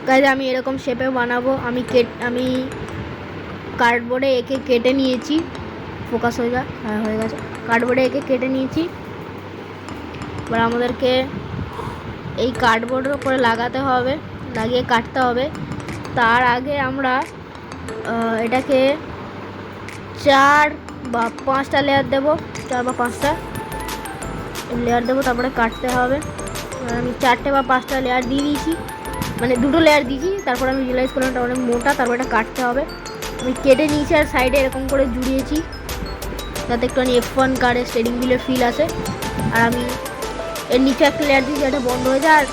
Guys আমি এরকম শেপে বানাবো। আমি কার্ডবোর্ডে এঁকে কেটে নিয়েছি। ফোকাস হয়ে যায়, হ্যাঁ হয়ে গেছে। কার্ডবোর্ডে এঁকে কেটে নিয়েছি। এবার আমাদেরকে এই কার্ডবোর্ডের উপরে লাগাতে হবে, লাগিয়ে কাটতে হবে। তার আগে আমরা এটাকে 4 বা 5টা লেয়ার দেবো, 4 বা 5টা লেয়ার দেবো, তারপরে কাটতে হবে। আমি 4টে বা 5টা লেয়ার দিয়ে দিয়েছি, মানে 2টো লেয়ার দিয়েছি। তারপর আমি রিয়েলাইজ করলাম এটা অনেক মোটা, তারপর এটা কাটতে হবে। আমি কেটে নিয়েছি আর সাইডে এরকম করে জুড়িয়েছি, যাতে একটুখানি F1 কারের স্টিয়ারিং হুইলের ফিল আসে। আর আমি এর নিচে একটা লেয়ার দিয়েছি, এটা বন্ধ হয়ে যায়। আর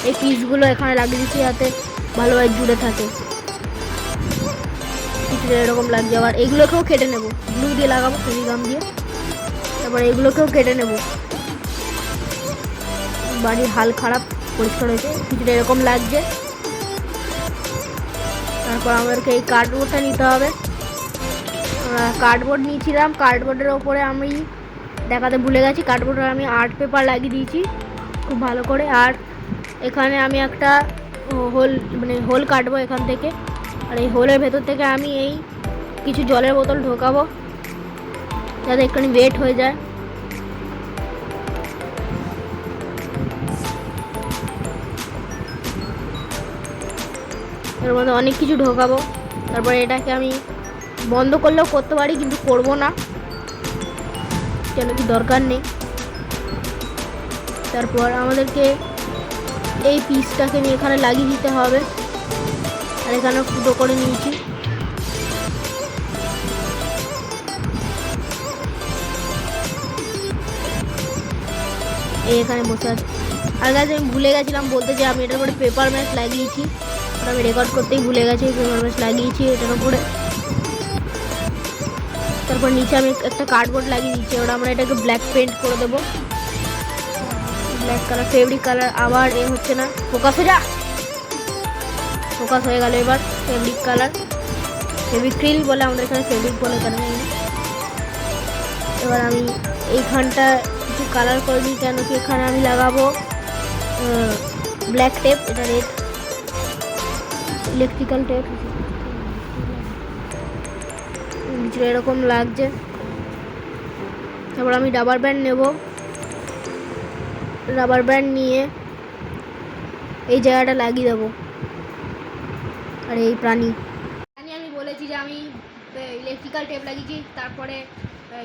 এই পিসগুলো এখানে লাগিয়ে দিচ্ছি যাতে ভালোভাবে জুড়ে থাকে। কিছুটা এরকম লাগছে। আবার এগুলোকেও কেটে নেবো, গ্লু দিয়ে লাগাবো, ফেভিগাম দিয়ে। তারপর এগুলোকেও কেটে নেব। বাড়ির হাল খারাপ, পরিষ্কার হয়েছে, কিছুটা এরকম লাগছে। তারপর আমাদেরকে এই কার্ডবোর্ডটা নিতে হবে। কার্ডবোর্ড নিয়েছিলাম, কার্ডবোর্ডের ওপরে আমি দেখাতে ভুলে গেছি, কার্ডবোর্ডে আমি আর্ট পেপার লাগিয়ে দিয়েছি খুব ভালো করে। আর এখানে আমি একটা হোল কাটবো এখান থেকে। আর এই হোলের ভেতর থেকে আমি এই কিছু জলের বোতল ঢোকাবো, যাতে একটুখানি ওয়েট হয়ে যায়। এর মধ্যে অনেক কিছু ঢোকাবো। তারপরে এটাকে আমি বন্ধ করলেও করতে পারি, কিন্তু করব না, কেন কি দরকার নেই। তারপর আমাদেরকে এই পিসটাকে নিয়ে এখানে লাগিয়ে দিতে হবে। আর এখানে ফুটো করে নিয়েছি। এই এখানে বসে আছে। আর গাছ আমি ভুলে গেছিলাম বলতে যে আমি এটার উপরে পেপার ম্যাচ লাগিয়েছি, ওটা আমি রেকর্ড করতেই ভুলে গেছি। পেপার ম্যাচ লাগিয়েছি এটার উপরে। তারপর নিচে আমি একটা কার্ডবোর্ড লাগিয়ে দিচ্ছি। ওটা আমরা এটাকে ব্ল্যাক পেন্ট করে দেবো, ব্ল্যাক কালার, ফেব্রিক কালার। আবার এ হচ্ছে না, ফোকাস হয়ে যা, ফোকাস হয়ে গেল। এবার ফেব্রিক কালার, ফেব্রিক্রিল বলে আমাদের এখানে, ফেব্রিক বলে কেন জানি না। এবার আমি এইখানটা কিছু কালার করে দিই, কেন কি এখানে আমি লাগাবো ব্ল্যাক টেপ, এটা রেড ইলেকট্রিক্যাল টেপ। এরকম লাগছে। তারপর আমি রাবার ব্যান্ড নেব, রাবার ব্যান্ড নিয়ে এই জায়গাটা লাগিয়ে দেবো। আর এই প্রাণী আমি বলেছি যে আমি ইলেকট্রিক্যাল টেপ লাগিয়েছি, তারপরে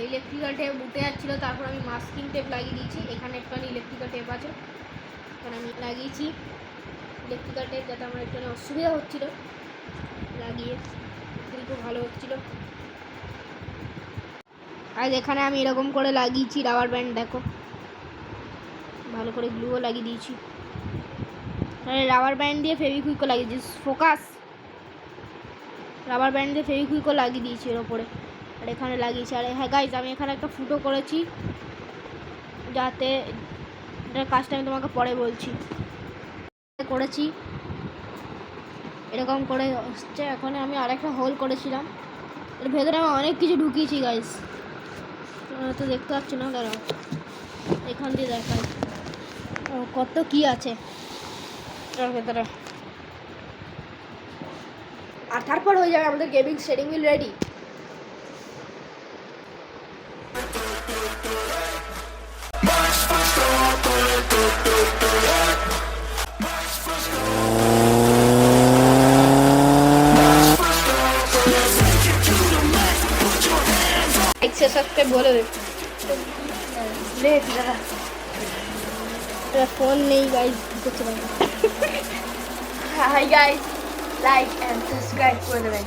ইলেকট্রিক্যাল টেপ উঠে যাচ্ছিলো, তারপর আমি মাস্কিং টেপ লাগিয়ে দিয়েছি। এখানে একটুখানি ইলেকট্রিক্যাল টেপ আছে, এখানে আমি লাগিয়েছি ইলেকট্রিক্যাল টেপ, যাতে আমার একটুখানি অসুবিধা হচ্ছিলো লাগিয়ে, খুব ভালো হচ্ছিলো। আর এখানে আমি এরকম করে লাগিয়েছি রাবার ব্যান্ড, দেখো ভালো করে গ্লুও লাগিয়ে দিয়েছি। তাহলে রাবার ব্যান্ড দিয়ে ফেভিকুইকও লাগিয়েছি, ফোকাস, রাবার ব্যান্ড দিয়ে ফেভিকুইকও লাগিয়ে দিয়েছি এর ওপরে। আর এখানে লাগিয়েছি। আর হ্যাঁ গাইজ, আমি এখানে একটা ফুটো করেছি, যাতে এটার কাজটা আমি তোমাকে পরে বলছি। করেছি এরকম করে হচ্ছে। এখন আমি আরেকটা হোল করেছিলাম, এর ভেতরে আমি অনেক কিছু ঢুকিয়েছি গাইজ, তোমরা তো দেখতে পাচ্ছ না, দাঁড়াও এখান দিয়ে দেখাই কত কি আছে এর ভেতরে। আর তারপর হয়ে যাবে আমাদের gaming steering wheel ready. Subscribe বলে দে ফোন নেই গাইজ, করতে পারি। Hi guys, like and subscribe করে দেবেন।